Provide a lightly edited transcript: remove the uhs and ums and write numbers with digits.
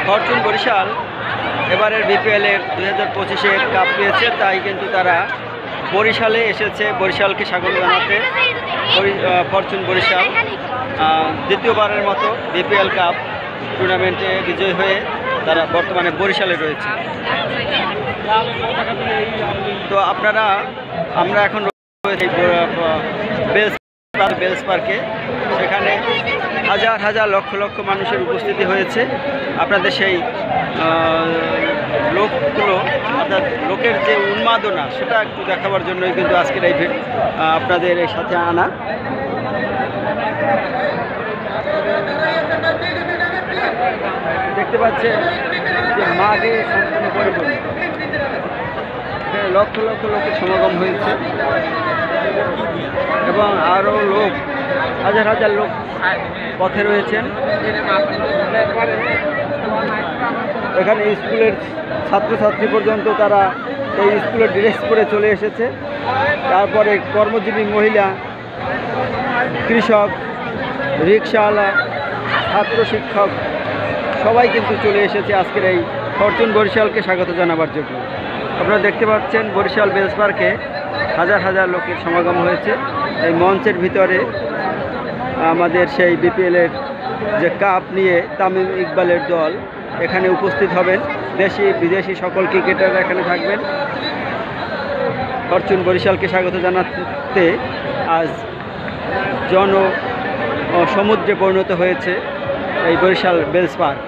Fortune Barishal এবারের বিপিএলের 2025-এর cup পেয়েছে, তাই কিন্তু তারা বরিশালে এসেছে বরিশালকে স্বাগত জানাতে। ফরচুন বরিশাল দ্বিতীয়বারের মতো বিপিএল কাপ টুর্নামেন্টে বিজয়ী হয়ে তারা বর্তমানে বরিশালে রয়েছে। তো আমরা এখন বেলস পার্কে, সেখানে হাজার হাজার লক্ষ লক্ষ মানুষের উপস্থিতি হয়েছে। আপনাদের সেই লোকগুলো, অর্থাৎ লোকের যে উন্মাদনা, সেটা একটু দেখাবার জন্যই কিন্তু আজকের এই আপনাদের এই সাথে আনা। দেখতে পাচ্ছেন যে মাঠে সম্পূর্ণ পরিপূর্ণ, লক্ষ লক্ষ লোকের সমাগম হয়েছে এবং আরও লোক, হাজার হাজার লোক পথে রয়েছেন। এখানে স্কুলের ছাত্রছাত্রী পর্যন্ত তারা এই স্কুলের ড্রেস পরে চলে এসেছে। তারপরে কর্মজীবী মহিলা, কৃষক, রিক্সাওয়ালা, ছাত্র শিক্ষক সবাই কিন্তু চলে এসেছে আজকের এই ফরচুন বরিশালকে স্বাগত জানাবার জন্য। আপনারা দেখতে পাচ্ছেন বরিশাল বেলস পার্কে হাজার হাজার লোকের সমাগম হয়েছে। এই মঞ্চের ভিতরে আমাদের সেই বিপিএলের যে কাপ নিয়ে তামিম ইকবালের দল এখানে উপস্থিত হবেন। দেশি বিদেশি সকল ক্রিকেটাররা এখানে থাকবেন। ফরচুন বরিশালকে স্বাগত জানাতে আজ সমুদ্রে পরিণত হয়েছে এই বরিশাল বেলস পার্ক।